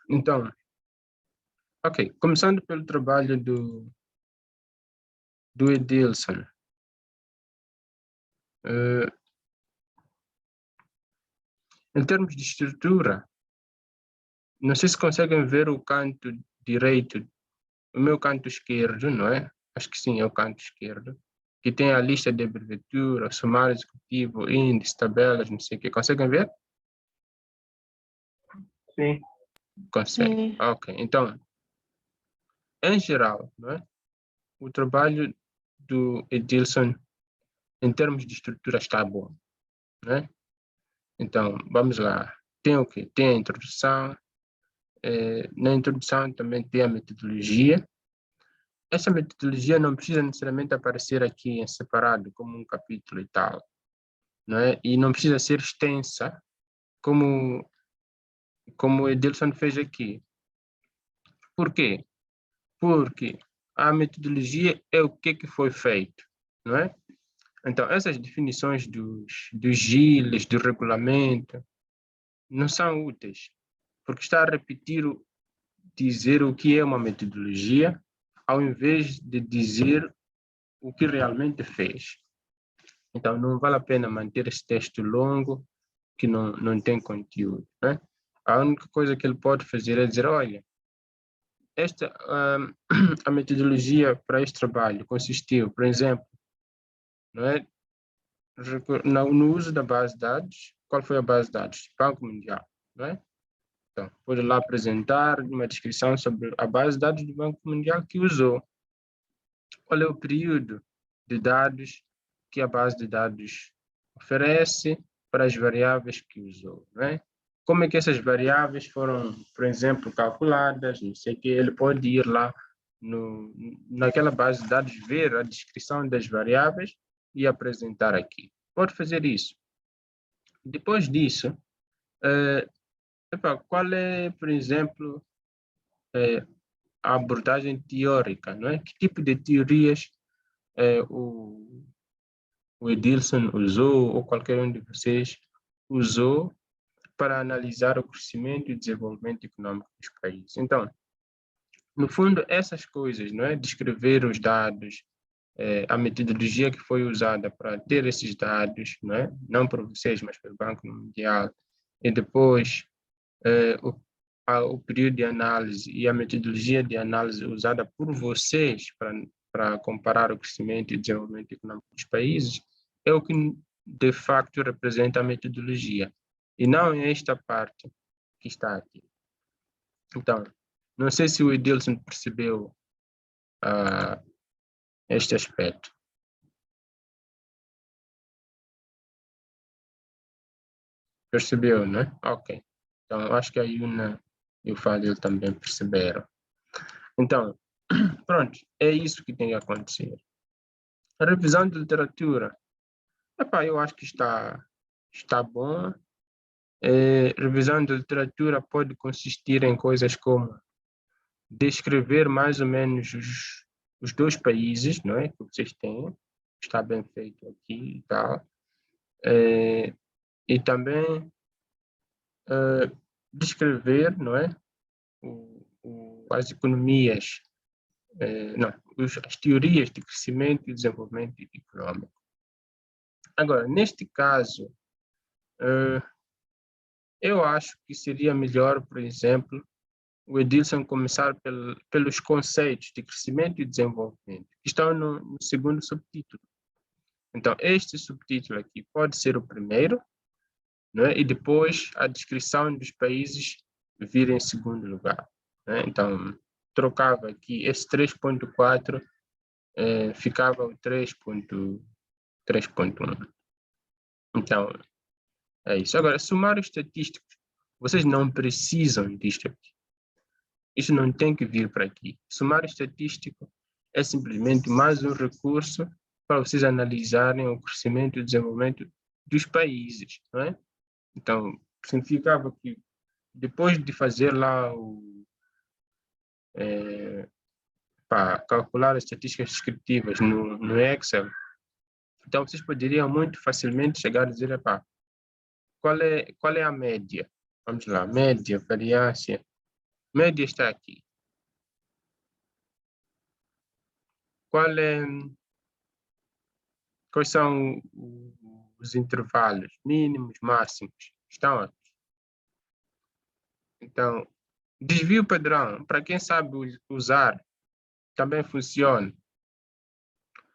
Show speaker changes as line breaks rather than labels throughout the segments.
Então, ok, começando pelo trabalho do Edilson. Em termos de estrutura, não sei se conseguem ver o canto direito, o meu canto esquerdo, não é? Acho que sim, é o canto esquerdo, que tem a lista de abreviatura, sumário executivo, índice, tabelas, não sei o quê. Conseguem ver?
Sim.
Conseguem.
Sim.
Ok, então, em geral, não é? O trabalho do Edilson, em termos de estrutura, está bom, né? Então, vamos lá. Tem o quê? Tem a introdução. Na introdução também tem a metodologia. Essa metodologia não precisa necessariamente aparecer aqui em separado, como um capítulo e tal, não é? E não precisa ser extensa, como o Edilson fez aqui. Por quê? Porque a metodologia é o que foi feito, não é? Então, essas definições dos GILs, do regulamento, não são úteis, porque está a repetir, dizer o que é uma metodologia, ao invés de dizer o que realmente fez. Então, não vale a pena manter esse texto longo, que não tem conteúdo, né? A única coisa que ele pode fazer é dizer, olha, a metodologia para este trabalho consistiu, por exemplo, não é? No uso da base de dados. Qual foi a base de dados? Banco Mundial, não é? Então, pode lá apresentar uma descrição sobre a base de dados do Banco Mundial que usou. Qual é o período de dados que a base de dados oferece para as variáveis que usou, não é? Como é que essas variáveis foram, por exemplo, calculadas, não sei o que, ele pode ir lá naquela base de dados, ver a descrição das variáveis e apresentar aqui. Pode fazer isso. Depois disso, qual é, por exemplo, a abordagem teórica, não é? Que tipo de teorias o Edilson usou, ou qualquer um de vocês usou para analisar o crescimento e desenvolvimento econômico dos países? Então, no fundo, essas coisas, não é? Descrever os dados, a metodologia que foi usada para ter esses dados, não é? Não por vocês, mas pelo Banco Mundial, e depois o período de análise e a metodologia de análise usada por vocês para comparar o crescimento e desenvolvimento econômico dos países é o que de facto representa a metodologia, e não esta parte que está aqui. Então, não sei se o Edilson percebeu este aspecto. Percebeu, né? Ok. Então, acho que a Yuna e o Fadil também perceberam. Então, pronto, é isso que tem que acontecer. A revisão de literatura, eu acho que está bom. Revisão de literatura pode consistir em coisas como descrever mais ou menos os dois países, não é, que vocês têm, está bem feito aqui e tal. E também descrever, não é, as economias, as teorias de crescimento e desenvolvimento econômico. Agora, neste caso, eu acho que seria melhor, por exemplo, o Edilson começar pelos conceitos de crescimento e desenvolvimento, que estão no segundo subtítulo. Então, este subtítulo aqui pode ser o primeiro, não é? E depois a descrição dos países vir em segundo lugar, né? Então, trocava aqui esse 3.4, ficava o 3.1. Então, é isso. Agora, sumário estatístico, vocês não precisam disto aqui. Isso não tem que vir para aqui. Sumário estatístico é simplesmente mais um recurso para vocês analisarem o crescimento e o desenvolvimento dos países, não é? Então, significava que depois de fazer lá para calcular as estatísticas descritivas no Excel, então vocês poderiam muito facilmente chegar a dizer, qual é a média? Vamos lá, média, variância Média está aqui. Quais são os intervalos mínimos, máximos? Estão aqui. Então, desvio padrão, para quem sabe usar, também funciona.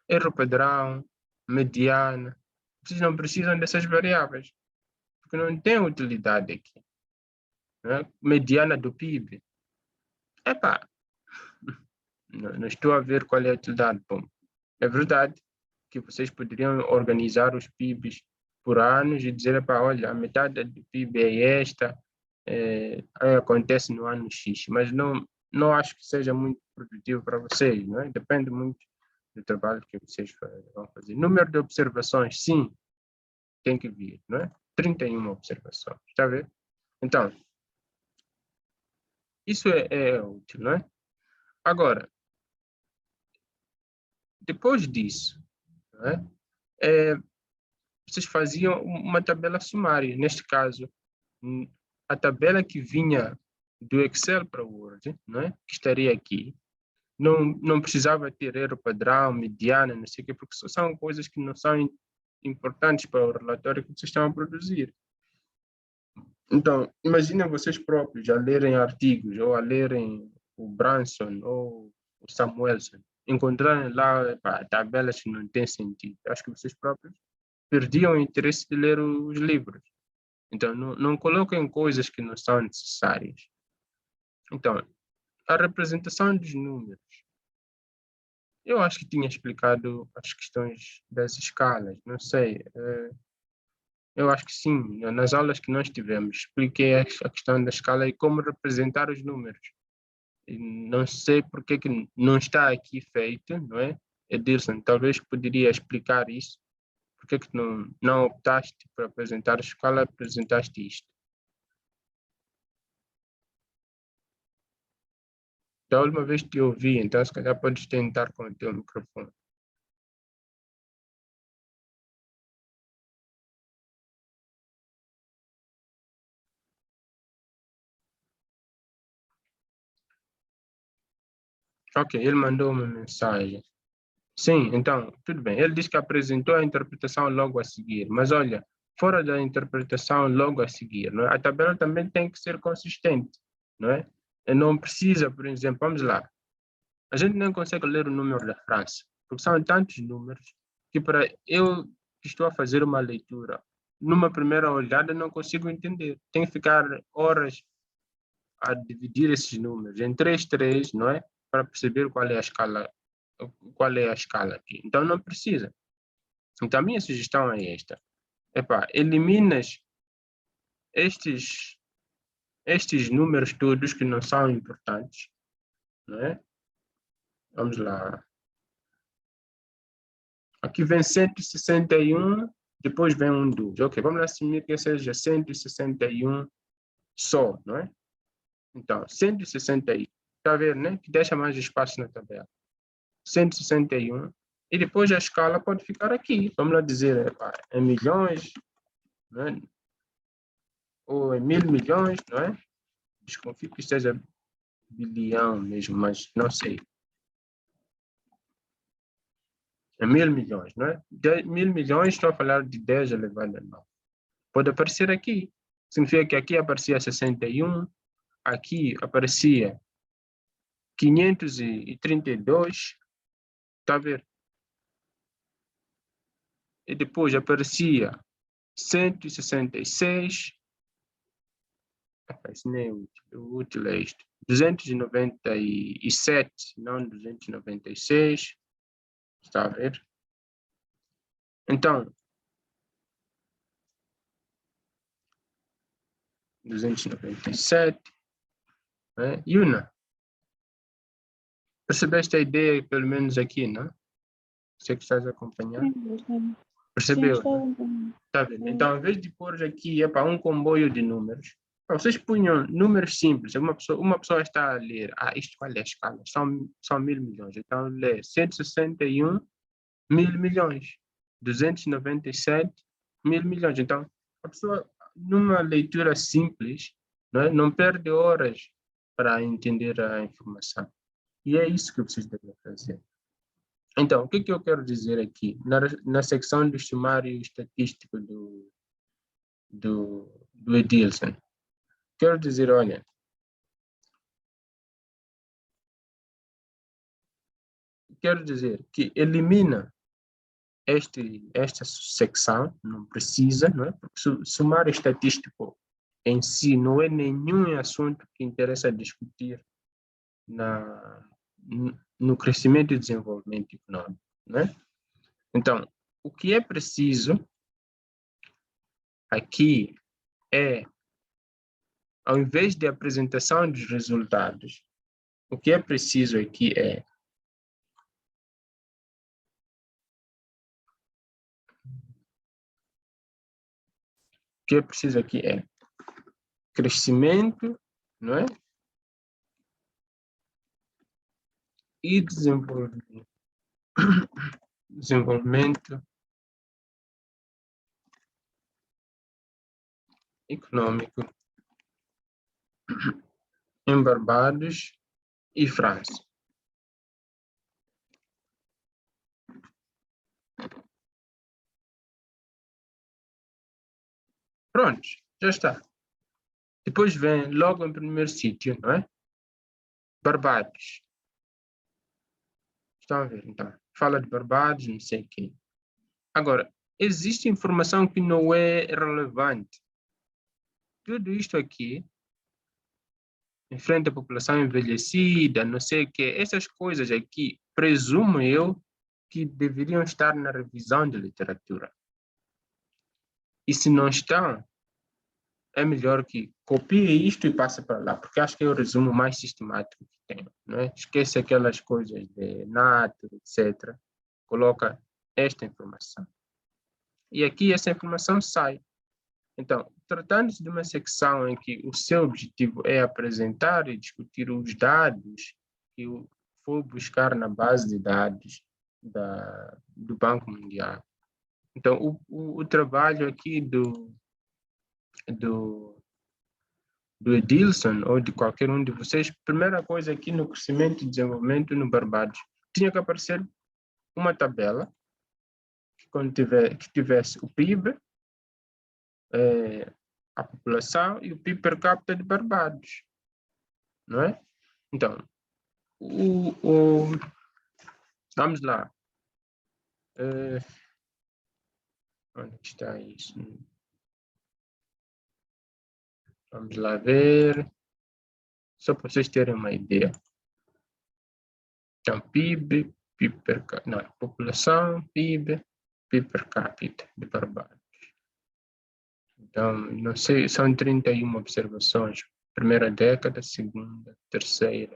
Erro padrão, mediana. Vocês não precisam dessas variáveis, porque não tem utilidade aqui. Né? Mediana do PIB. Epá, não estou a ver qual é a utilidade. Bom, é verdade que vocês poderiam organizar os PIBs por anos e dizer, epá, olha, a metade do PIB é esta, acontece no ano X, mas não acho que seja muito produtivo para vocês, não é? Depende muito do trabalho que vocês vão fazer. Número de observações, sim, tem que vir, não é? 31 observações, está a ver? Então, isso é útil, não é? Agora, depois disso, não é? Vocês faziam uma tabela sumária. Neste caso, a tabela que vinha do Excel para o Word, não é? Que estaria aqui, não precisava ter erro padrão, mediana, não sei o quê, porque são coisas que não são importantes para o relatório que vocês estão a produzir. Então, imaginem vocês próprios a lerem artigos, ou a lerem o Branson, ou o Samuelson, encontrarem lá tabelas que não têm sentido. Acho que vocês próprios perdiam o interesse de ler os livros. Então, não coloquem coisas que não são necessárias. Então, a representação dos números. Eu acho que tinha explicado as questões das escalas, não sei. Eu acho que sim, nas aulas que nós tivemos, expliquei a questão da escala e como representar os números. E não sei por que não está aqui feito, não é? Edilson, talvez poderia explicar isso. Por que não optaste por apresentar a escala, apresentaste isto? Da última vez te ouvi, então se calhar podes tentar com o teu microfone. Ok, ele mandou uma mensagem. Sim, então, tudo bem. Ele diz que apresentou a interpretação logo a seguir, mas olha, fora da interpretação logo a seguir, não é? A tabela também tem que ser consistente, não é? E não precisa, por exemplo, vamos lá, a gente não consegue ler o número da França, porque são tantos números que para eu que estou a fazer uma leitura, numa primeira olhada não consigo entender. Tem que ficar horas a dividir esses números em 3, não é? Para perceber qual é a escala aqui. Então não precisa. Então a minha sugestão é esta. Eliminas estes números todos que não são importantes, não é? Vamos lá. Aqui vem 161, depois vem um 2. Ok, vamos assumir que seja 161 só, não é? Então, 161, está a ver, né? Que deixa mais espaço na tabela. 161, e depois a escala pode ficar aqui. Vamos lá dizer, em milhões, não é? Ou em 1000 milhões, não é? Desconfio que esteja bilhão mesmo, mas não sei. É 1000 milhões, não é? 1000 milhões, estou a falar de 10 elevado a 9. Pode aparecer aqui. Significa que aqui aparecia 61, aqui aparecia 532, está a ver? E depois aparecia 166, isso nem é útil, o útil é isto, 297, não 296, está a ver? Então, 297, né? Yuna, percebeste a ideia, pelo menos aqui, não? Você que estás a acompanhar?
Sim.
Percebeu?
Sim,
tá vendo? Então, ao invés de pôr aqui um comboio de números, vocês punham números simples. Uma pessoa está a ler, isto qual é a escala? São 1000 milhões. Então, lê 161 1000 milhões, 297 1000 milhões. Então, a pessoa, numa leitura simples, não perde horas para entender a informação. E é isso que vocês devem fazer. Então, o que eu quero dizer aqui? Na secção do sumário estatístico do Edilson, quero dizer, olha, quero dizer que elimina esta secção, não precisa, não é? Porque sumário estatístico em si não é nenhum assunto que interessa discutir no crescimento e desenvolvimento econômico, né? Então, o que é preciso aqui é, ao invés de apresentação dos resultados, o que é preciso aqui é crescimento, não é? E desenvolvimento econômico em Barbados e França. Pronto, já está. Depois vem logo em primeiro sítio, não é? Barbados. Estão a ver, então. Fala de Barbados, não sei o quê. Agora, existe informação que não é relevante. Tudo isto aqui, enfrenta a população envelhecida, não sei o quê, essas coisas aqui, presumo eu, que deveriam estar na revisão de literatura. E se não estão, é melhor que copie isto e passe para lá, porque acho que é o resumo mais sistemático que tem, não é? Esquece aquelas coisas de nato, etc. Coloca esta informação. E aqui essa informação sai. Então, tratando-se de uma secção em que o seu objetivo é apresentar e discutir os dados que for buscar na base de dados do Banco Mundial. Então, o trabalho aqui do Edilson ou de qualquer um de vocês, primeira coisa aqui no crescimento e desenvolvimento no Barbados, tinha que aparecer uma tabela que tivesse o PIB, a população e o PIB per capita de Barbados, não é? Então, vamos lá. Onde está isso? Vamos lá ver. Só para vocês terem uma ideia. Então, PIB per capita, não, população, PIB per capita de Barbados. Então, não sei, são 31 observações. Primeira década, segunda, terceira.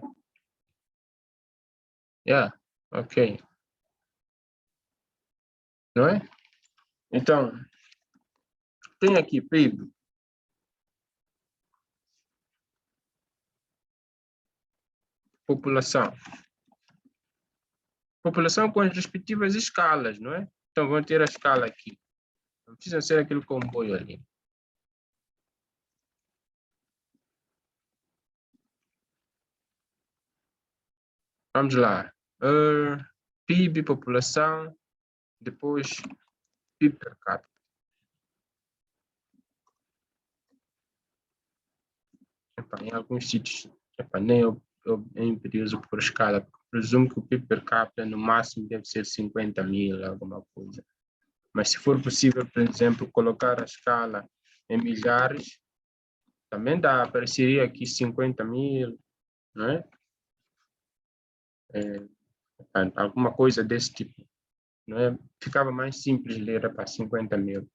Ok. Não é? Então, tem aqui PIB. População. População com as respectivas escalas, não é? Então, vão ter a escala aqui. Não precisa ser aquele comboio ali. Vamos lá. PIB, população, depois PIB per capita. Em alguns sítios, nem eu imperio por escala. Presumo que o PIB per capita no máximo deve ser 50 mil, alguma coisa. Mas se for possível, por exemplo, colocar a escala em milhares, também dá, apareceria aqui 50 mil, não é? Alguma coisa desse tipo, não é? Ficava mais simples ler para 50 mil.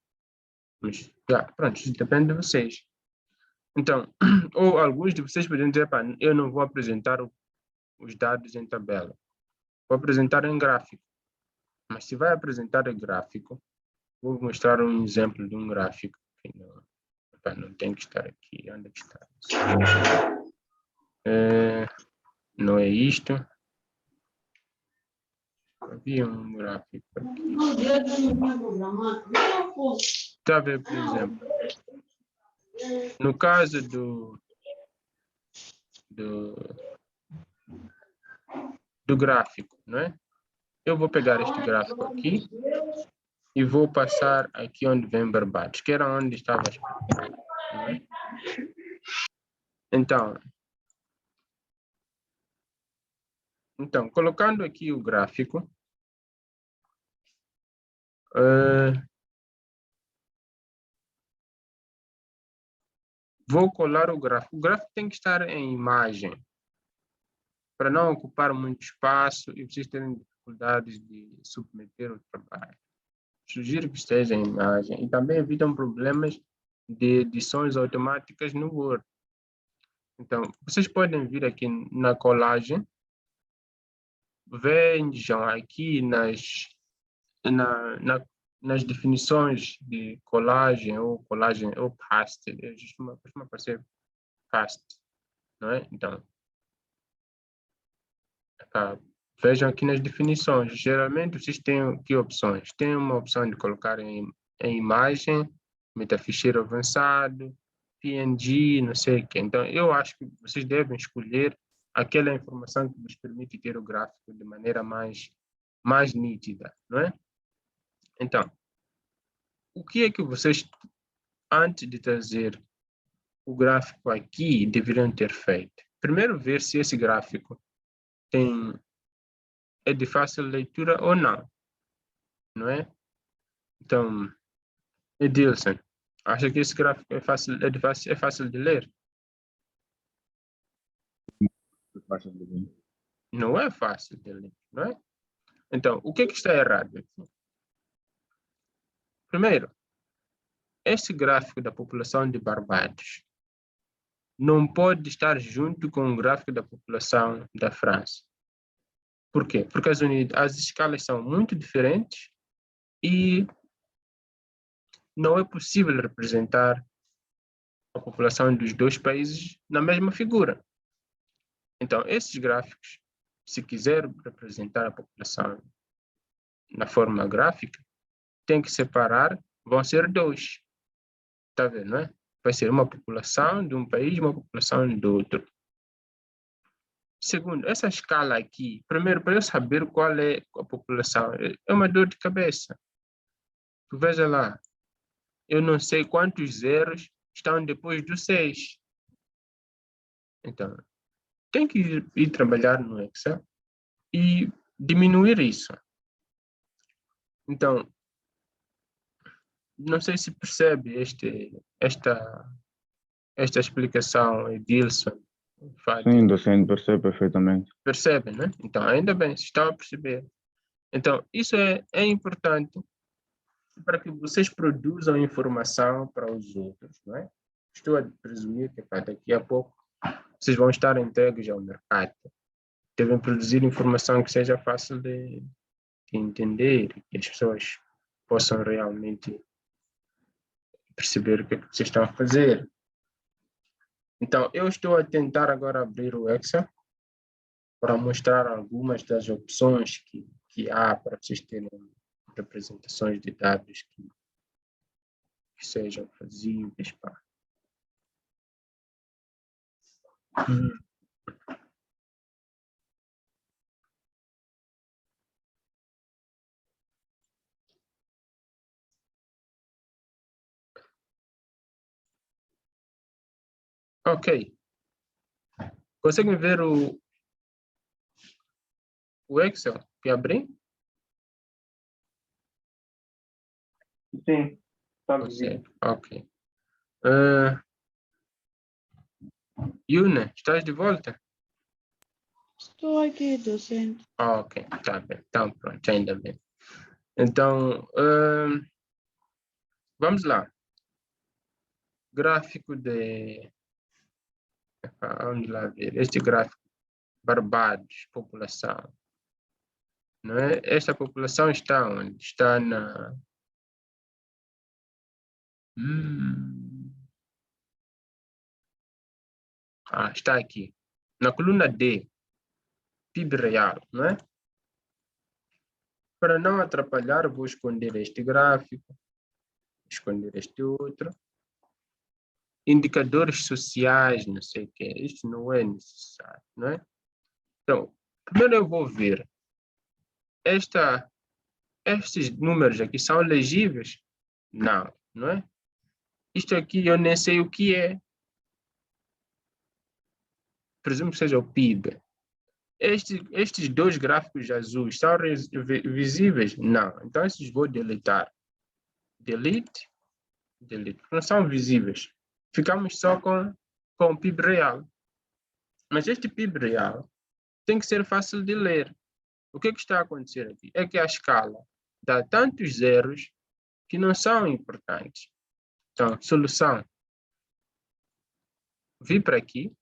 Mas, pronto, isso depende de vocês. Então, ou alguns de vocês podem dizer, eu não vou apresentar os dados em tabela, vou apresentar em gráfico. Mas se vai apresentar em gráfico, vou mostrar um exemplo de um gráfico que não tem que estar aqui. Onde é que está? Não é isto. Havia um gráfico aqui. Está a ver, por exemplo, no caso do gráfico, não é? Eu vou pegar este gráfico aqui e vou passar aqui onde vem Barbados, que era onde estava a explicar, não é? Então, colocando aqui o gráfico, vou colar o gráfico. O gráfico tem que estar em imagem, para não ocupar muito espaço e vocês terem dificuldades de submeter o trabalho. Sugiro que esteja em imagem e também evitam problemas de edições automáticas no Word. Então, vocês podem vir aqui na colagem, vejam aqui nas definições de colagem ou paste, costuma aparecer paste, não é? Então, vejam aqui nas definições. Geralmente vocês têm aqui opções. Tem uma opção de colocar em imagem, metaficheiro avançado, PNG, não sei o que. Então, eu acho que vocês devem escolher aquela informação que vos permite ter o gráfico de maneira mais nítida, não é? Então, o que é que vocês, antes de trazer o gráfico aqui, deveriam ter feito? Primeiro, ver se esse gráfico é de fácil leitura ou não, não é? Então, Edilson, acha que esse gráfico é fácil de ler? Não é fácil de ler, não é? Então, o que está errado aqui? Primeiro, esse gráfico da população de Barbados não pode estar junto com o gráfico da população da França. Por quê? Porque as escalas são muito diferentes e não é possível representar a população dos dois países na mesma figura. Então, esses gráficos, se quiser representar a população na forma gráfica, tem que separar, vão ser dois. Está vendo, não é? Vai ser uma população de um país e uma população do outro. Segundo, essa escala aqui, primeiro, para eu saber qual é a população, é uma dor de cabeça. Veja lá, eu não sei quantos zeros estão depois do 6. Então, tem que ir trabalhar no Excel e diminuir isso. Então, não sei se percebe esta explicação, Edilson.
Sim, docente, percebe perfeitamente.
Percebe, né? Então, ainda bem, se estão a perceber. Então, isso é importante para que vocês produzam informação para os outros, não é? Estou a presumir que daqui a pouco vocês vão estar entregues ao mercado. Devem produzir informação que seja fácil de entender, que as pessoas possam realmente perceber o que é que vocês estão a fazer. Então, eu estou a tentar agora abrir o Excel para mostrar algumas das opções que há para vocês terem representações de dados que sejam fazíveis. Ok. Conseguem ver o Excel que abri?
Sim, está
visível. Ok. Yuna, estás de volta?
Estou aqui, docente.
Ok, tá bem. Então, pronto, ainda bem. Então, vamos lá. Gráfico de... Vamos lá ver. Este gráfico, Barbados, população. Não é? Esta população está onde? Está na... está aqui. Na coluna D, PIB real, não é? Para não atrapalhar, vou esconder este gráfico, esconder este outro. indicadores sociais, não sei o quê. Isto não é necessário, não é? Então, primeiro eu vou ver. Estes números aqui são legíveis? Não, não é? Isto aqui eu nem sei o que é. Presumo que seja o PIB. Estes dois gráficos azuis são visíveis? Não. Então, esses vou deletar. Delete. Delete. Não são visíveis. Ficamos só com o PIB real. Mas este PIB real tem que ser fácil de ler. O que está a acontecer aqui? É que a escala dá tantos zeros que não são importantes. Então, solução. Vir para aqui.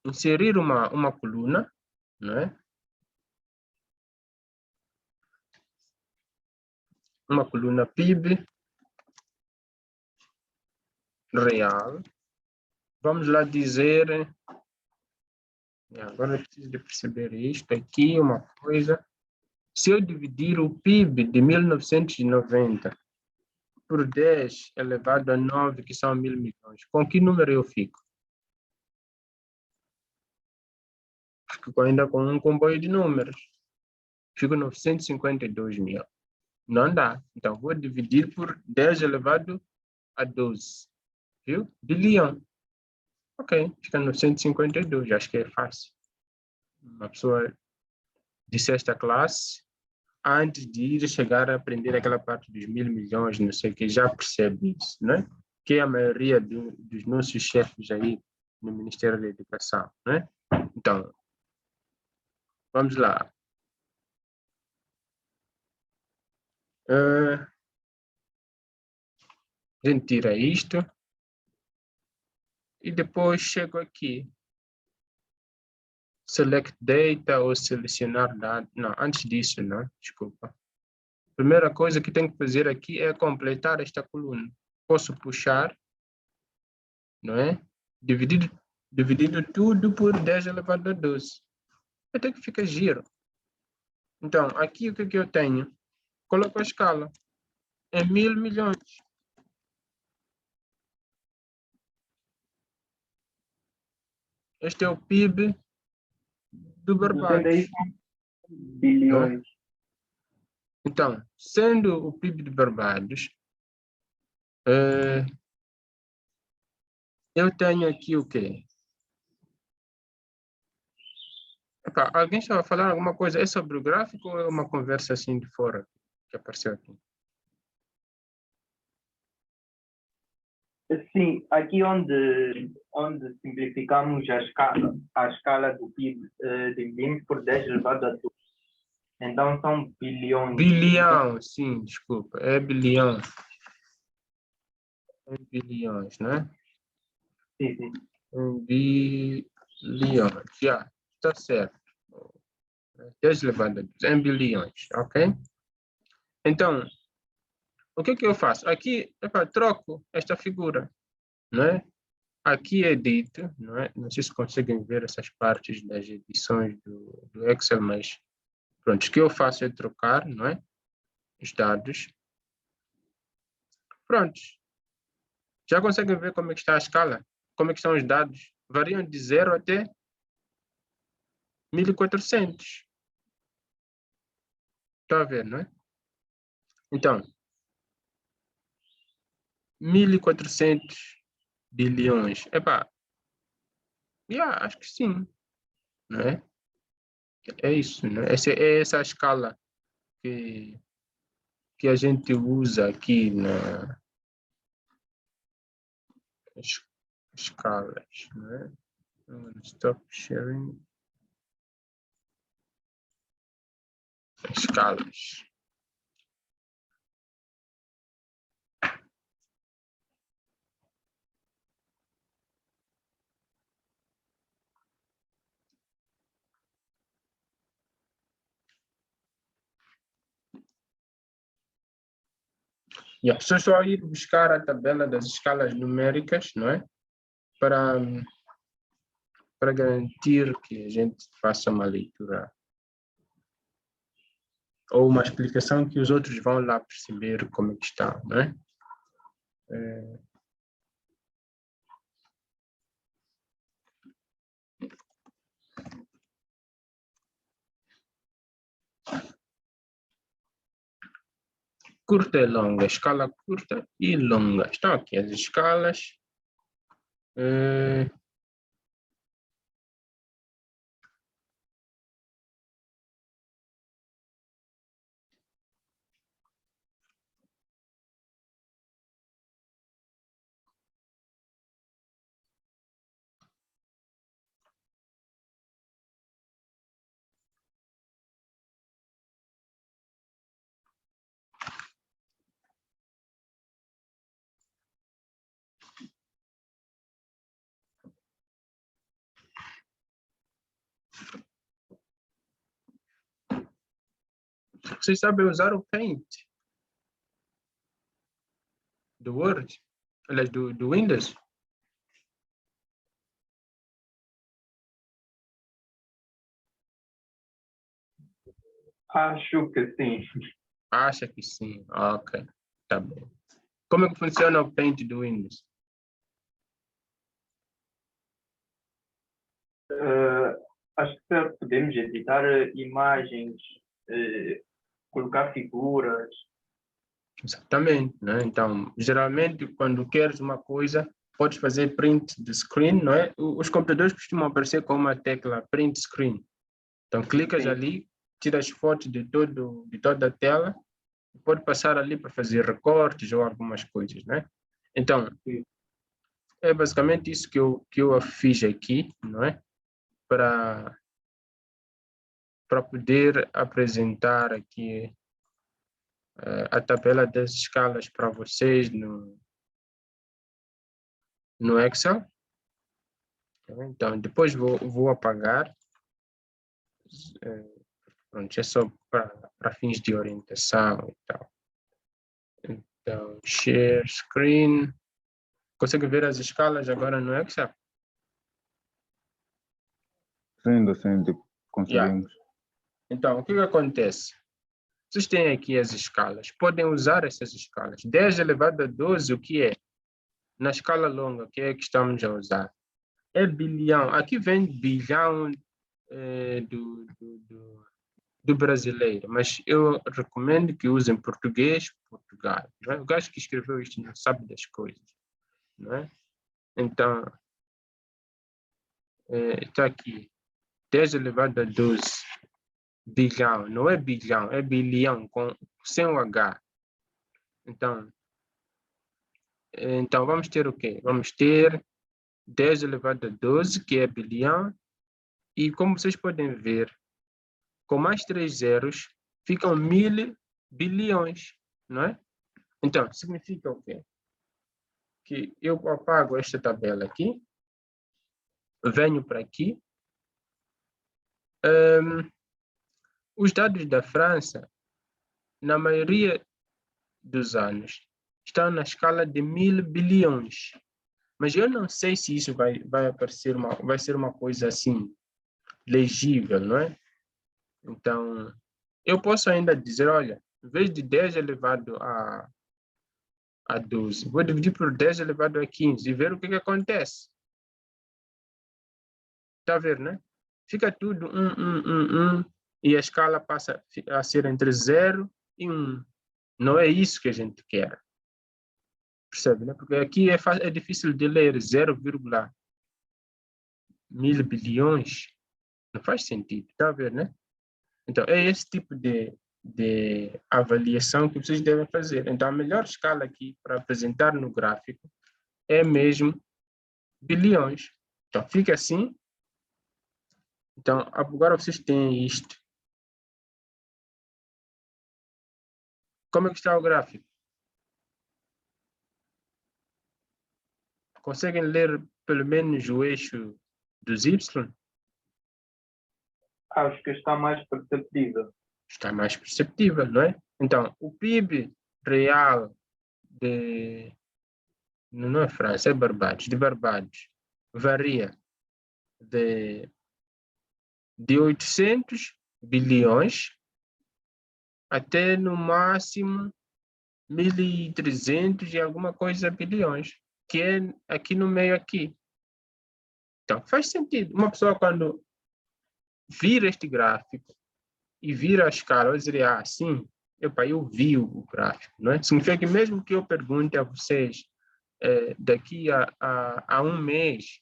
Inserir uma coluna, não é? Uma coluna PIB real. Vamos lá dizer... Agora eu preciso de perceber isto aqui, uma coisa. Se eu dividir o PIB de 1990 por 10 elevado a 9, que são 1.000 milhões, com que número eu fico? Fico ainda com um comboio de números. Fico 952 mil. Não dá. Então, vou dividir por 10 elevado a 12. Viu? Bilhão. Ok, fica 952. Acho que é fácil. Uma pessoa de sexta classe, antes de ir chegar a aprender aquela parte dos 1.000 milhões, não sei o que, já percebe isso, né? Que é a maioria dos nossos chefes aí no Ministério da Educação, né? Então, vamos lá. A gente tira isto e depois chego aqui. Select data ou selecionar dados. Não, antes disso, não, desculpa. Primeira coisa que tenho que fazer aqui é completar esta coluna. Posso puxar, não é? Dividido tudo por 10 elevado a 12. Até que fica giro. Então, aqui o que eu tenho? Coloco a escala. É 1.000 milhões. Este é o PIB do Barbados.
Bilhões.
Então, sendo o PIB de Barbados, eu tenho aqui o quê? Epá, alguém estava a falar alguma coisa? É sobre o gráfico ou é uma conversa assim de fora que apareceu aqui?
Sim, aqui onde simplificamos a escala do PIB, dividimos por 10 elevado a 12. Então são bilhões.
Bilhão, sim, desculpa. É bilhão. É bilhões, né?
Sim, sim.
Bilhões, já, está certo. 10 elevado a 12, em bilhões, ok? Então, o que eu faço? Aqui, troco esta figura, não é? Aqui é dito, não é? Não sei se conseguem ver essas partes das edições do Excel, mas pronto, o que eu faço é trocar, não é? Os dados. Pronto. Já conseguem ver como é que está a escala? Como é que estão os dados? Variam de 0 até 1.400. Está a ver, não é? Então, 1.400 bilhões. Epá, acho que sim, não é? É isso, né? É essa a escala que a gente usa aqui na escalas, né? Stop sharing. Escalas. Se eu só ir buscar a tabela das escalas numéricas, não é? Para garantir que a gente faça uma leitura ou uma explicação que os outros vão lá perceber como é que está, não é? curta e longa, escala curta e longa. Estão aqui as escalas. Vocês sabem usar o Paint do Word? Aliás, do Windows?
Acho que sim.
Acha que sim. Ok, tá bom. Como é que funciona o Paint do Windows?
Acho que podemos editar imagens, colocar figuras.
Exatamente, né? Então, geralmente, quando queres uma coisa, podes fazer print de screen, não é? Os computadores costumam aparecer com uma tecla print screen. Então, clicas
Sim.
ali, tiras fotos de toda a tela, pode passar ali para fazer recortes ou algumas coisas, né? Então,
Sim.
é basicamente isso que eu fiz aqui, não é? Para poder apresentar aqui a tabela das escalas para vocês no Excel. Então, depois vou apagar. Pronto, é só para fins de orientação e tal. Então, share screen. Consegue ver as escalas agora no Excel?
Sim, docente, conseguimos.
Então, o que acontece? Vocês têm aqui as escalas. Podem usar essas escalas. 10 elevado a 12, o que é? Na escala longa, que é que estamos a usar? É bilhão. Aqui vem bilhão do brasileiro, mas eu recomendo que usem português, Portugal. Não é? O gajo que escreveu isto não sabe das coisas. Não é? Então, está aqui. 10 elevado a 12. Bilhão. Não é bilhão, é bilhão, sem o H. Então, vamos ter o quê? Vamos ter 10 elevado a 12, que é bilhão. E como vocês podem ver, com mais 3 zeros, ficam 1000 bilhões, não é? Então, significa o quê? Que eu apago esta tabela aqui, venho para aqui. Os dados da França, na maioria dos anos, estão na escala de 1000 bilhões. Mas eu não sei se isso vai aparecer vai ser uma coisa assim, legível, não é? Então, eu posso ainda dizer, olha, em vez de 10 elevado a 12, vou dividir por 10 elevado a 15 e ver o que acontece. Está a ver, né? Fica tudo 1, e a escala passa a ser entre 0 e 1. Não é isso que a gente quer. Percebe, né? Porque aqui é difícil de ler 0,1000 bilhões. Não faz sentido, está a ver, né? Então, é esse tipo de avaliação que vocês devem fazer. Então, a melhor escala aqui para apresentar no gráfico é mesmo bilhões. Então, fica assim. Então, agora vocês têm isto. Como é que está o gráfico? Conseguem ler pelo menos o eixo dos Y?
Acho que está mais perceptível.
Está mais perceptível, não é? Então, o PIB real não é França, é Barbados, de Barbados, varia de 800 bilhões até no máximo 1.300 e alguma coisa bilhões, que é aqui no meio aqui. Então, faz sentido. Uma pessoa quando vira este gráfico e vira a escala, vai dizer, sim, epa, eu vi o gráfico, não é? Significa que mesmo que eu pergunte a vocês daqui a um mês,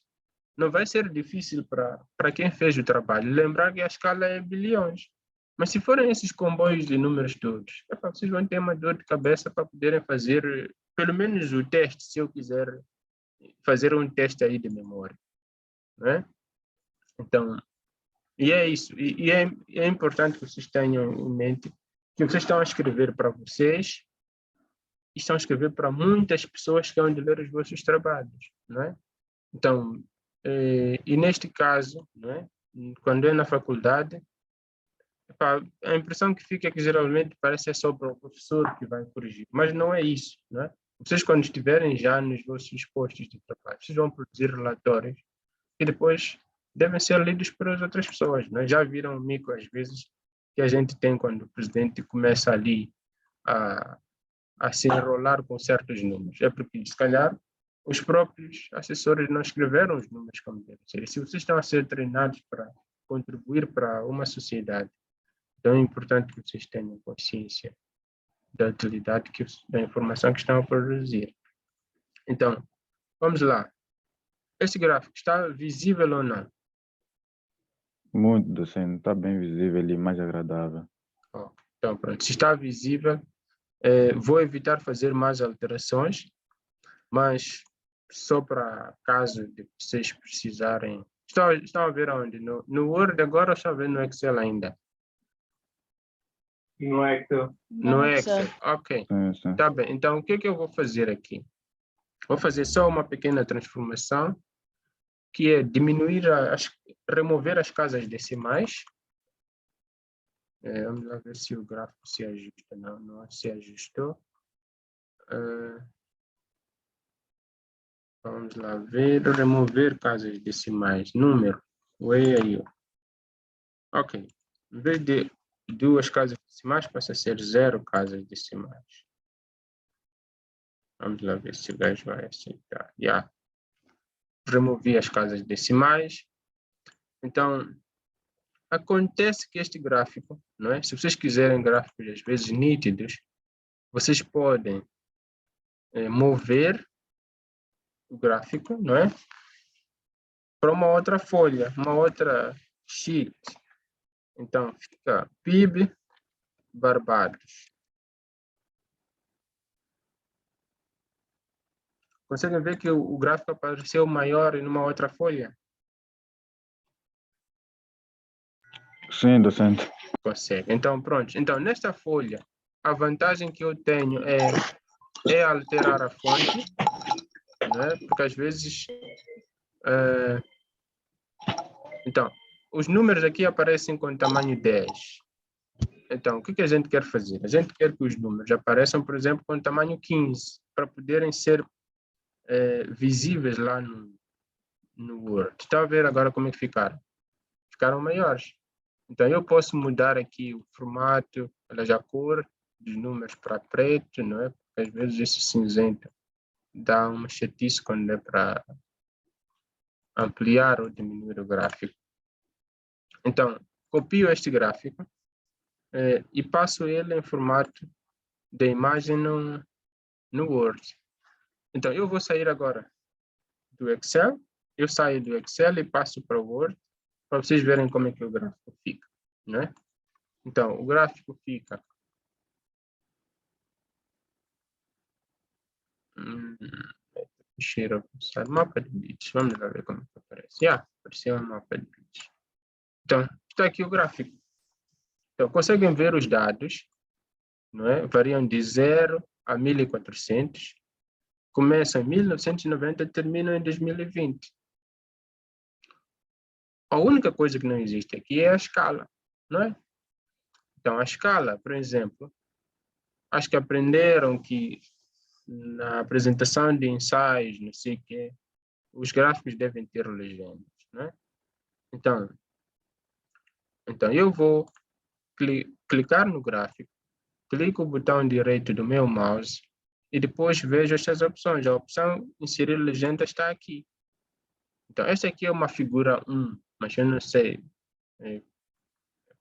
não vai ser difícil para quem fez o trabalho. Lembrar que a escala é bilhões. Mas se forem esses comboios de números todos, epa, vocês vão ter uma dor de cabeça para poderem fazer pelo menos o teste, se eu quiser fazer um teste aí de memória, não é? Então, e é isso. E é importante que vocês tenham em mente que vocês estão a escrever para vocês e estão a escrever para muitas pessoas que vão ler os vossos trabalhos, não é? Então, e neste caso, não é? Quando é na faculdade, epá, a impressão que fica é que geralmente parece que é só para o professor que vai corrigir, mas não é isso, não é? Vocês, quando estiverem já nos vossos postos de trabalho, vocês vão produzir relatórios e depois devem ser lidos pelas outras pessoas, não é? Já viram o mico, às vezes, que a gente tem quando o presidente começa ali a se enrolar com certos números. É porque, se calhar, os próprios assessores não escreveram os números como devem ser. E se vocês estão a ser treinados para contribuir para uma sociedade, então é importante que vocês tenham consciência da utilidade da informação que estão a produzir. Então, vamos lá. Esse gráfico está visível ou não?
Muito, docente. Está bem visível e mais agradável.
Então, pronto. Se está visível, vou evitar fazer mais alterações, mas só para caso de vocês precisarem. Estão a ver onde? No Word agora ou estão a ver no Excel ainda?
No Excel.
No Excel. Ok.
Sim, sim.
Tá bem. Então, o que eu vou fazer aqui? Vou fazer só uma pequena transformação, que é diminuir, remover as casas decimais. Vamos lá ver se o gráfico se ajusta. Não se ajustou. Vamos lá ver, remover casas decimais. Número, way aí. Ok. Em vez de 2 casas decimais, passa a ser 0 casas decimais. Vamos lá ver se o gajo vai aceitar. Já. Removi as casas decimais. Então, acontece que este gráfico, não é? Se vocês quiserem gráficos às vezes nítidos, vocês podem mover o gráfico, não é? Para uma outra folha, uma outra sheet. Então, fica PIB Barbados. Conseguem ver que o gráfico apareceu maior em uma outra folha?
Sim, docente.
Consegue. Então, pronto. Então, nesta folha, a vantagem que eu tenho é alterar a fonte, né? Porque às vezes... Então, os números aqui aparecem com tamanho 10. Então, o que a gente quer fazer? A gente quer que os números apareçam, por exemplo, com tamanho 15, para poderem ser visíveis lá no Word. Está a ver agora como é que ficaram? Ficaram maiores. Então, eu posso mudar aqui o formato, a cor dos números para preto, não é? Porque às vezes esse cinzento dá uma chatice quando é para ampliar ou diminuir o gráfico. Então, copio este gráfico e passo ele em formato de imagem no Word. Então, eu vou sair agora do Excel, eu saio do Excel e passo para o Word, para vocês verem como é que o gráfico fica, né? Então, o gráfico fica cheiro, mapa de bits. Vamos lá ver como é que aparece. Apareceu um mapa de bits. Então, está aqui o gráfico. Então, conseguem ver os dados, não é? Variam de 0 a 1400. Começam em 1990 e terminam em 2020. A única coisa que não existe aqui é a escala, não é? Então, a escala, por exemplo, acho que aprenderam que na apresentação de ensaios, não sei o quê, os gráficos devem ter legendas, não é? Então eu vou clicar no gráfico, clico o botão direito do meu mouse e depois vejo estas opções. A opção inserir legenda está aqui. Então, esta aqui é uma figura 1, mas eu não sei.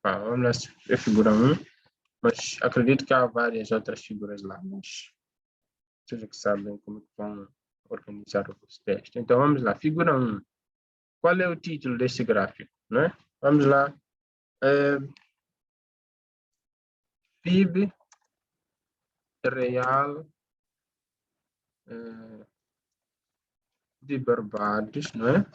Vamos lá, é figura 1. Mas acredito que há várias outras figuras lá, mas vocês que sabem como que vão organizar o teste. Então vamos lá, figura 1. Qual é o título deste gráfico? Não é? Vamos lá. PIB real de Barbados, não é?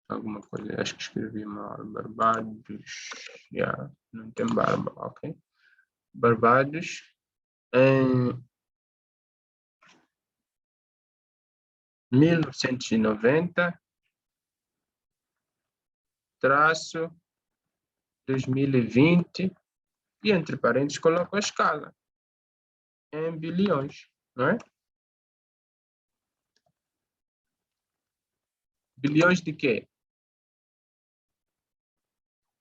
Alguma coisa, acho que escrevi mal. Barbados, não tem barba, ok? Barbados em 1990 traço 2020 e entre parênteses coloco a escala em bilhões, não é? Bilhões de quê?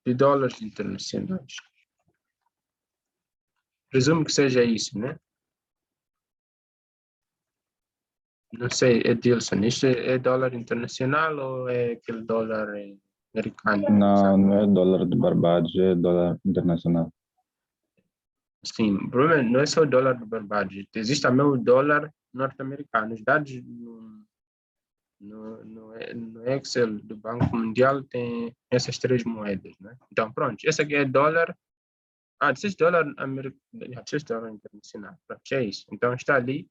De dólares internacionais. Presumo que seja isso, né? Não sei, Edilson, isto é dólar internacional ou é aquele dólar americano?
Não, não é dólar de Barbados, é dólar internacional.
Sim, o problema não é só o dólar do Barbados, existe também o dólar norte-americano. Os dados no Excel do Banco Mundial tem essas três moedas, né? Então, pronto, esse aqui é dólar. Disse dólar americano, disse dólar internacional. Pronto, é isso. Então, está ali,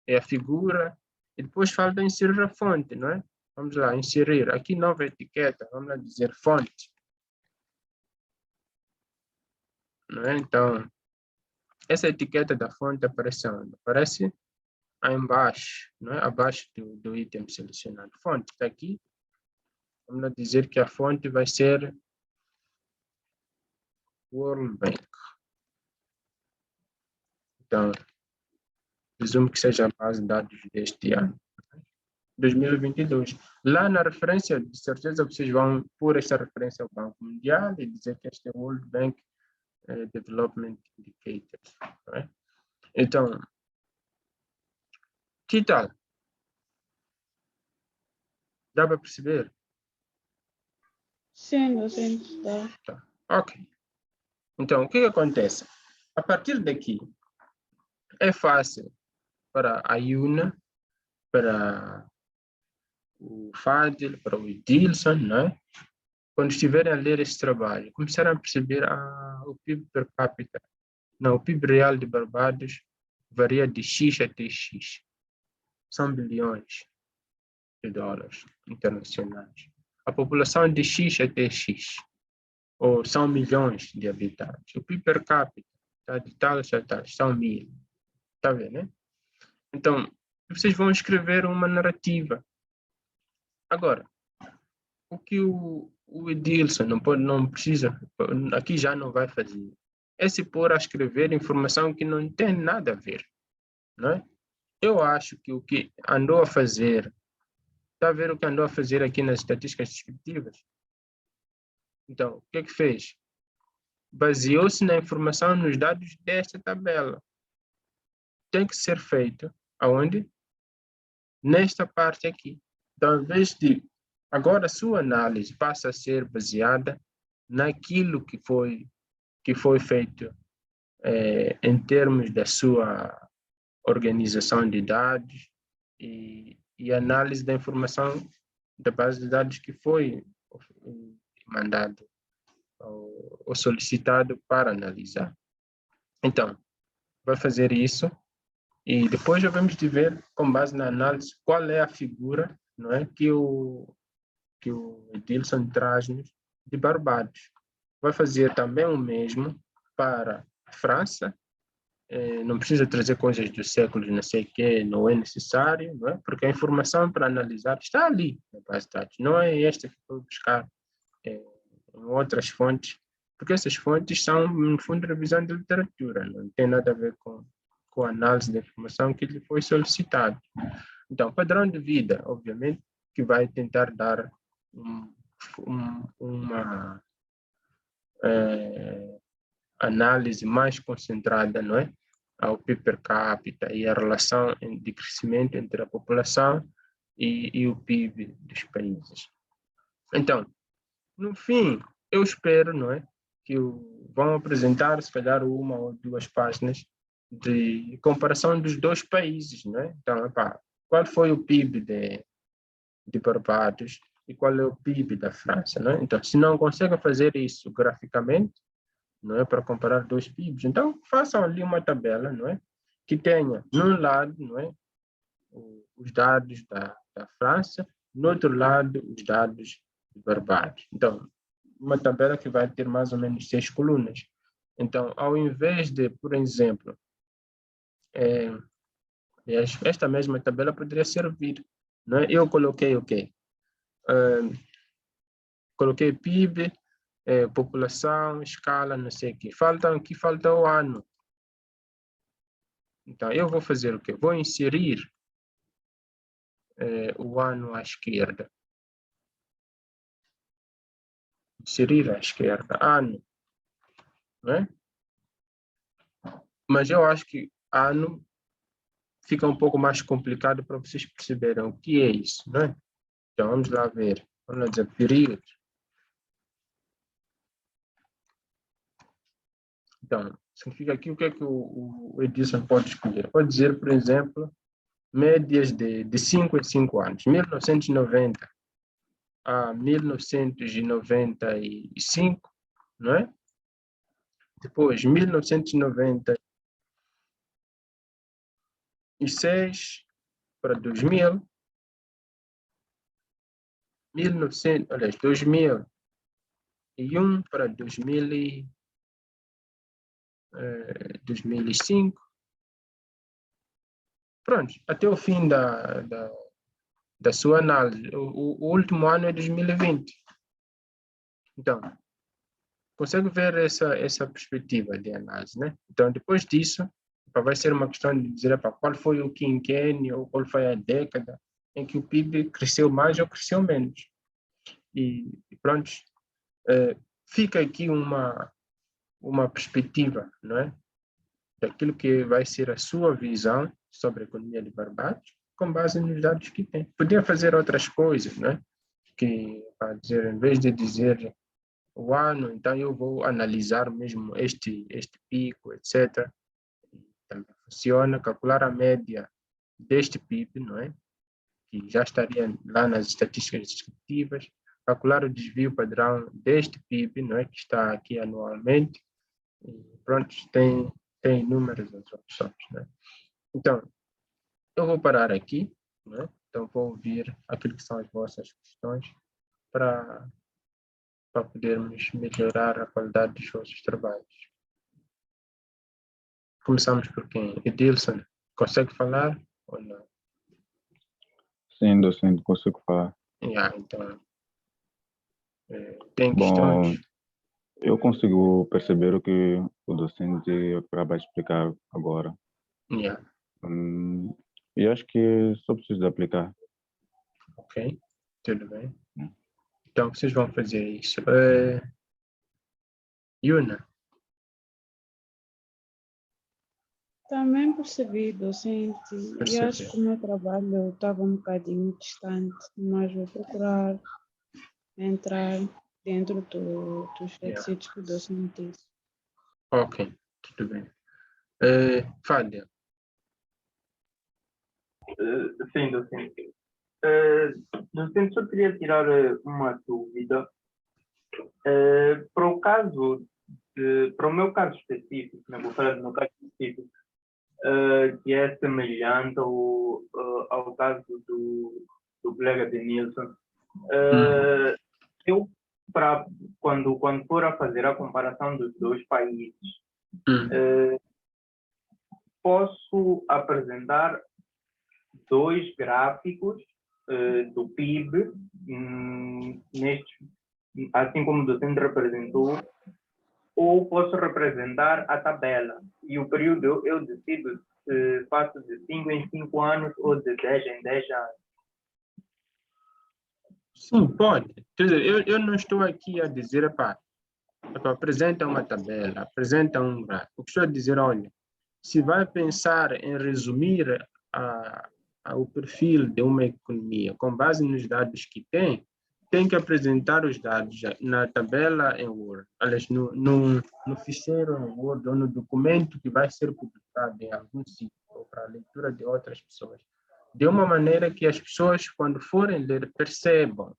é a figura, e depois falta inserir a fonte, não é? Vamos lá, inserir. Aqui, nova etiqueta, vamos lá dizer fonte. Não é? Então, essa etiqueta da fonte aparece onde? Aparece aí embaixo, não é? Abaixo do item selecionado. Fonte está aqui. Vamos lá dizer que a fonte vai ser World Bank. Então, presumo que seja a base de dados deste ano, 2022. Lá na referência, de certeza, vocês vão pôr essa referência ao Banco Mundial e dizer que este é o World Bank Development Indicators. Né? Então, que tal? Dá para perceber?
Sim, docente, dá.
Tá. Ok. Então, o que acontece? A partir daqui, é fácil para a Yuna, para o Fadil, para o Edilson, né? Quando estiverem a ler esse trabalho, começaram a perceber o PIB per capita. Não, o PIB real de Barbados varia de X até X. São bilhões de dólares internacionais. A população de X até X. Ou são milhões de habitantes. O PIB per capita está de tal a tal, são 1000. Está vendo, né? Então, vocês vão escrever uma narrativa. Agora, o que o Edilson não precisa, aqui já não vai fazer, é se pôr a escrever informação que não tem nada a ver, não é? Eu acho que o que andou a fazer, está a ver o que andou a fazer aqui nas estatísticas descritivas? Então, o que é que fez? Baseou-se na informação nos dados desta tabela. Tem que ser feito aonde? Nesta parte aqui. Então, ao invés de... Agora, a sua análise passa a ser baseada naquilo que foi feito em termos da sua organização de dados e análise da informação da base de dados que foi mandado ou solicitado para analisar. Então, vai fazer isso e depois já vamos ver, com base na análise, qual é a figura, não é, que o Edilson traz-nos de Barbados. Vai fazer também o mesmo para a França. Não precisa trazer coisas do século não sei o que, não é necessário, não é? Porque a informação para analisar está ali na base de dados. Não é esta que foi buscar em outras fontes, porque essas fontes são, no fundo, revisão de literatura, não tem nada a ver com a análise da informação que lhe foi solicitado. Então, padrão de vida, obviamente, que vai tentar dar uma análise mais concentrada, não é? Ao PIB per capita e a relação de crescimento entre a população e o PIB dos países. Então, no fim, eu espero, não é, que vão apresentar, se calhar, uma ou duas páginas de comparação dos dois países, não é? Então, epá, qual foi o PIB de Barbados e qual é o PIB da França, não é? Então, se não conseguem fazer isso graficamente, não é, para comparar dois PIBs, então façam ali uma tabela, não é, que tenha, num lado, não é, os dados da França, no outro lado, os dados de Barbados. Então, uma tabela que vai ter mais ou menos 6 colunas. Então, ao invés de, por exemplo, esta mesma tabela poderia servir, não é? Eu coloquei o quê? Coloquei PIB, população, escala, não sei o quê. Aqui falta o ano. Então, eu vou fazer o quê? Vou inserir o ano à esquerda. Inserir à esquerda, ano. Não é? Mas eu acho que ano fica um pouco mais complicado para vocês perceberem o que é isso, não é? Então, vamos lá ver. Vamos lá dizer período. Então, significa aqui o que é que o Edison pode escolher. Pode dizer, por exemplo, médias de 5 em 5 anos. 1990 a 1995, não é? Depois, 1996 para 2000, 2001 para 2005. Pronto, até o fim da sua análise. O último ano é 2020. Então, consegue ver essa perspectiva de análise, né? Então, depois disso, vai ser uma questão de dizer qual foi o quinquênio ou qual foi a década em que o PIB cresceu mais ou cresceu menos. E pronto, fica aqui uma perspectiva, não é? Daquilo que vai ser a sua visão sobre a economia de Barbados, com base nos dados que tem. Podia fazer outras coisas, né? Que, para dizer, em vez de dizer o ano, então eu vou analisar mesmo este pico, etc. Também funciona, calcular a média deste PIB, não é? Que já estaria lá nas estatísticas descritivas, calcular o desvio padrão deste PIB, não é? Que está aqui anualmente. E pronto, tem inúmeras outras opções, né? Então, eu vou parar aqui, né? Então vou ouvir aquilo que são as vossas questões para podermos melhorar a qualidade dos vossos trabalhos. Começamos por quem? Edilson, consegue falar ou não?
Sim, docente, consigo falar.
Então, tem
Bom,
questões?
eu consigo perceber o que o docente acaba de explicar agora. E acho que só preciso de aplicar.
Ok, tudo bem. Então, vocês vão fazer isso. Yuna?
Também percebi, docente, e acho que o meu trabalho estava um bocadinho distante, mas vou procurar entrar dentro dos requisitos que o docente disse.
Ok, tudo bem. Fábio?
Sim, docente. Docente, só queria tirar uma dúvida. Para o meu caso específico, né, vou falar do meu caso específico, que é semelhante ao caso do colega Denilson. Eu, quando for a fazer a comparação dos dois países, posso apresentar dois gráficos do PIB, assim como o docente representou, ou posso representar a tabela. E o período eu decido se faço de 5 em 5 anos ou de 10 em 10 anos.
Sim, pode. Quer dizer, eu não estou aqui a dizer, apresenta uma tabela, apresenta um gráfico. Eu estou a dizer, olha, se vai pensar em resumir o perfil de uma economia com base nos dados que tem, tem que apresentar os dados na tabela em Word, aliás, no ficheiro em Word ou no documento que vai ser publicado em algum sítio ou para a leitura de outras pessoas, de uma maneira que as pessoas, quando forem ler, percebam.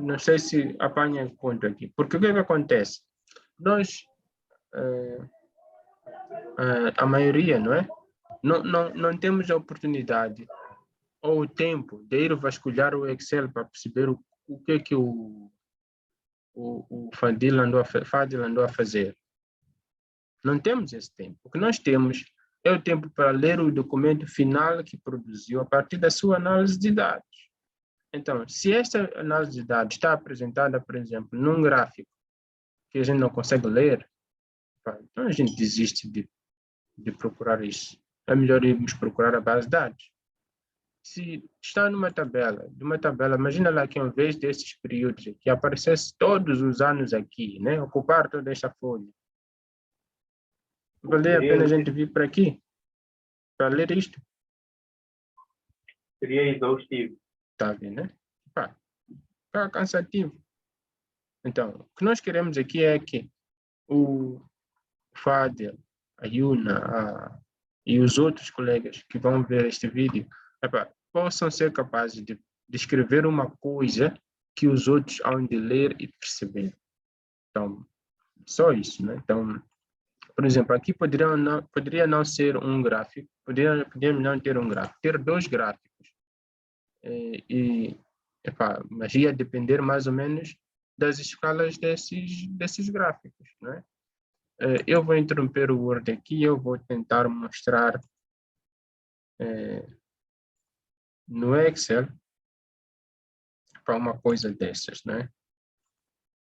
Não sei se apanha o ponto aqui. Porque o que acontece? Nós, a maioria, não é? Não temos a oportunidade ou o tempo de ir vasculhar o Excel para perceber o que é que o Fadil andou a fazer. Não temos esse tempo. O que nós temos é o tempo para ler o documento final que produziu a partir da sua análise de dados. Então, se esta análise de dados está apresentada, por exemplo, num gráfico que a gente não consegue ler, então a gente desiste de procurar isso. É melhor irmos procurar a base de dados. Se está numa tabela, imagina lá que em vez desses períodos que aparecesse todos os anos aqui, né, ocupar toda esta folha, valia a pena a gente vir para aqui para ler isto?
Seria exaustivo.
Está vendo, né? Fica cansativo. Então, o que nós queremos aqui é que o Fadel, a Yuna e os outros colegas que vão ver este vídeo possam ser capazes de escrever uma coisa que os outros hão de ler e perceber. Então, só isso, né? Então, por exemplo, aqui poderia não ser um gráfico, poderíamos não ter um gráfico, ter dois gráficos. Mas ia depender mais ou menos das escalas desses gráficos, né? Eu vou interromper o Word aqui, eu vou tentar mostrar no Excel para uma coisa dessas, né?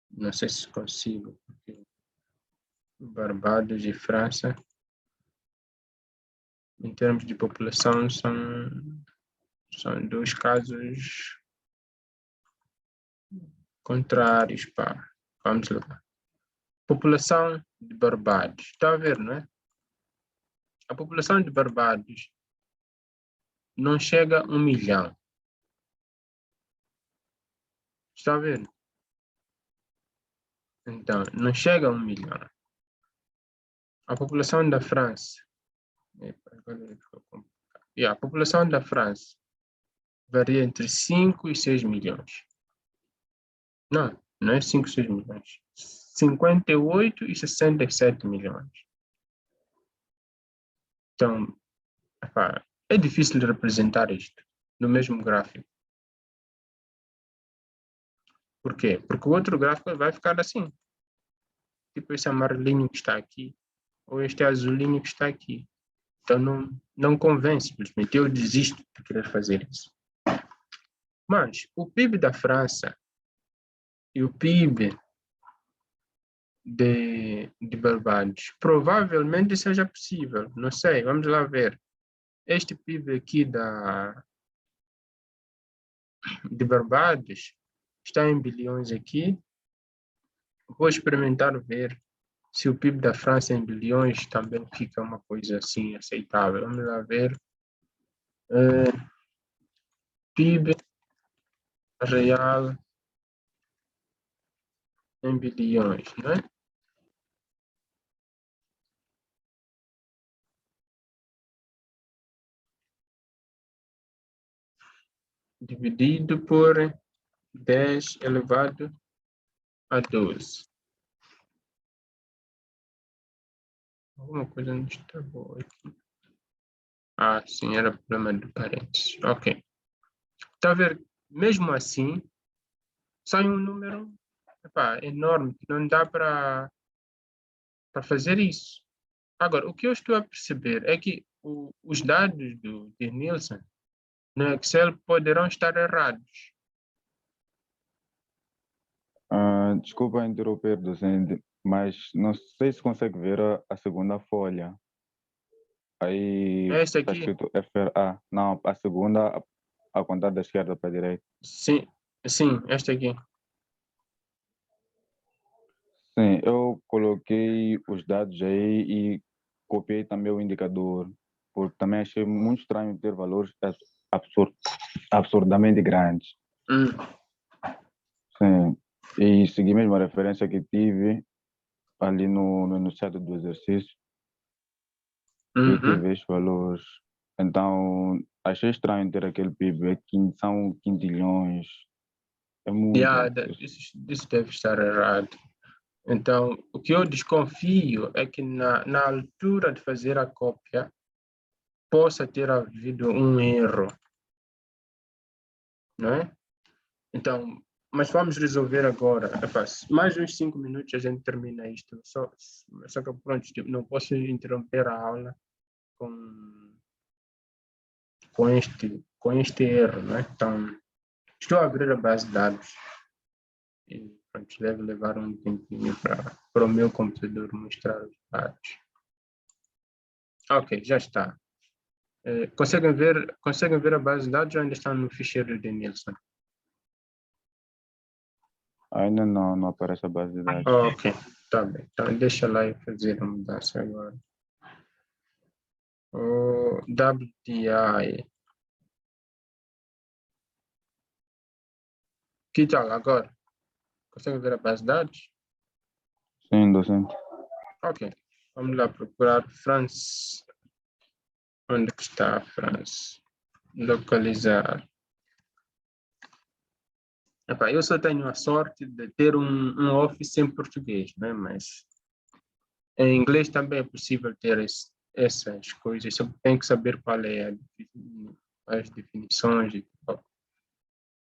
Não sei se consigo, porque Barbados e França, em termos de população, são dois casos contrários, pá. Vamos lá. População de Barbados. Está a ver, não é? A população de Barbados não chega a 1 milhão. Está a ver? Então, não chega a 1 milhão. A população da França. A população da França varia entre 5 e 6 milhões. Não é 5 e 6 milhões. 58 e 67 milhões. Então, é difícil de representar isto no mesmo gráfico. Por quê? Porque o outro gráfico vai ficar assim. Tipo esse amarelinho que está aqui, ou este azulinho que está aqui. Então, não convém, simplesmente. Eu desisto de querer fazer isso. Mas o PIB da França e o PIB de Barbados provavelmente seja possível. Não sei, vamos lá ver. Este PIB aqui de Barbados está em bilhões aqui. Vou experimentar ver se o PIB da França em bilhões também fica uma coisa assim aceitável. Vamos lá ver. PIB real em bilhões, né? Dividido por 10 elevado a 12. Alguma coisa não está boa aqui. Sim, era problema de parênteses. Ok. Está a ver? Mesmo assim, sai um número enorme, que não dá para fazer isso. Agora, o que eu estou a perceber é que os dados de Nielsen no Excel poderão estar errados.
Desculpa interromper, docente, mas não sei se consegue ver a segunda folha. Aí
Esta
está
aqui?
escrito FRA. Não, a segunda, a contar da esquerda para a direita.
Sim, esta aqui.
Sim, eu coloquei os dados aí e copiei também o indicador, porque também achei muito estranho ter valores absurdamente grandes. Sim. E segui mesmo a referência que tive ali no enunciado do exercício e
Uhum.
tive esses valores. Então, achei estranho ter aquele PIB, são quintilhões, é muito
Yeah,
alto isso.
isso deve estar errado. Então, o que eu desconfio é que na altura de fazer a cópia possa ter havido um erro, não é? Então, mas vamos resolver agora. Epá, mais uns 5 minutos a gente termina isto. Só que, pronto, tipo, não posso interromper a aula com, com este erro, não é? Então, estou a abrir a base de dados e pronto, deve levar um tempinho para o meu computador mostrar os dados. Ok, já está. Conseguem ver a base de dados ou ainda está no ficheiro de Nilson?
Ainda não aparece a base de dados.
Ok, tá bem. Então deixa lá eu fazer a mudança agora. O WTI. Que tal agora? Consegue ver a base de dados?
Sim, docente.
Ok. Vamos lá procurar France. Onde que está a France? Localizar. Epá, eu só tenho a sorte de ter um Office em português, né? Mas em inglês também é possível ter essas coisas. Só tem que saber qual é as definições e tal.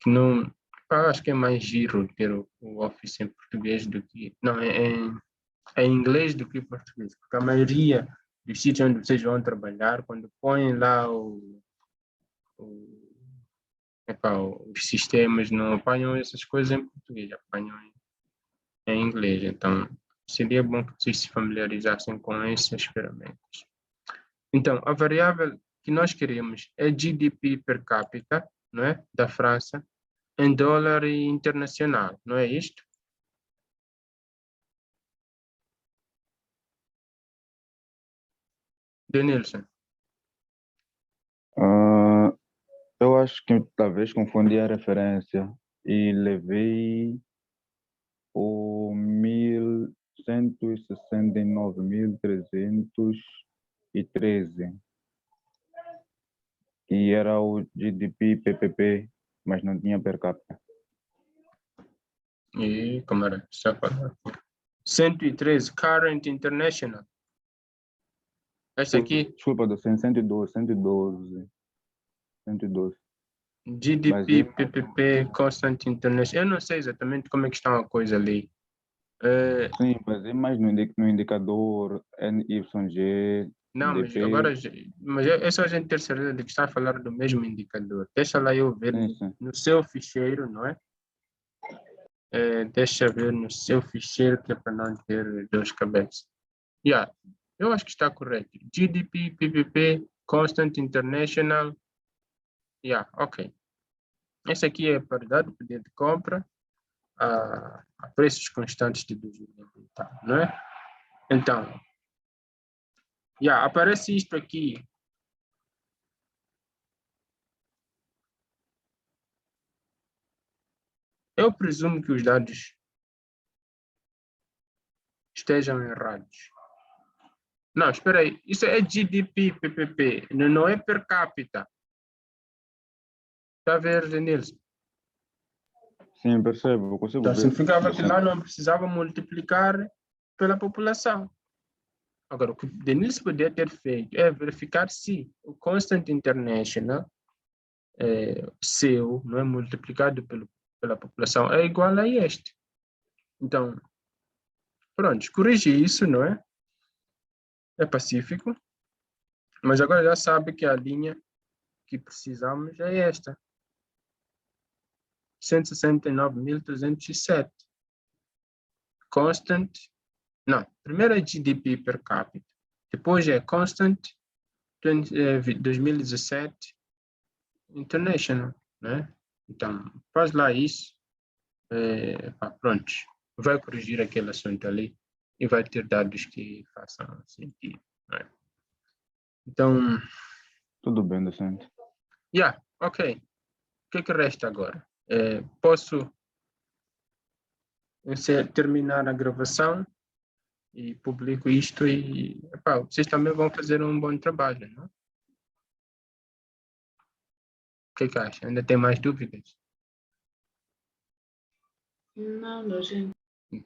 Que não, acho que é mais giro ter o Office em português do que. Não, é em inglês do que em português. Porque a maioria dos sítios onde vocês vão trabalhar, quando põem lá o, os sistemas, não apanham essas coisas em português, apanham em inglês. Então, seria bom que vocês se familiarizassem com essas ferramentas. Então, a variável que nós queremos é GDP per capita, não é? Da França, em dólar e internacional, não é isto? Denilson.
Ah, eu acho que talvez confundi a referência e levei o 1.169.313 e era o GDP PPP, mas não tinha per capita.
E como era? 113, Current International. Esta aqui,
Desculpa, docente, 112. Mas
GDP, PPP, Constant International. Eu não sei exatamente como é que está a coisa ali.
sim, mas é mais no indicador NYG,
Não, mas agora,
DP.
mas é só a gente ter certeza de que está a falar do mesmo indicador. Deixa lá eu ver
Sim, sim.
no seu ficheiro, não é? Deixa eu ver no seu ficheiro, que é para não ter dor de cabeça. Yeah, eu acho que está correto. GDP, PPP, Constant International. Yeah, ok. Esse aqui é a paridade do poder de compra a preços constantes de 2020, não é? Então, aparece isto aqui. Eu presumo que os dados estejam errados. Não, espera aí. Isso é GDP, PPP, não é per capita. Está a ver, Denilson?
Sim, percebo, eu consigo
Então,
ver.
significava que
Docente.
lá não precisava multiplicar pela população. Agora, o que o Denilson poderia ter feito é verificar se o Constant International seu, não é multiplicado pela população, é igual a este. Então, pronto, corrigir isso, não é? É pacífico, mas agora já sabe que a linha que precisamos é esta. 169.307. Constant, não, primeiro é GDP per capita, depois é Constant 2017 International, né? Então, faz lá isso, pronto, vai corrigir aquele assunto ali e vai ter dados que façam sentido, né? Então,
Tudo bem, docente.
ok. O que resta agora? Posso terminar a gravação e publico isto e epá, vocês também vão fazer um bom trabalho, não? O que é que acha? Ainda tem mais dúvidas?
Não, docente.
Não.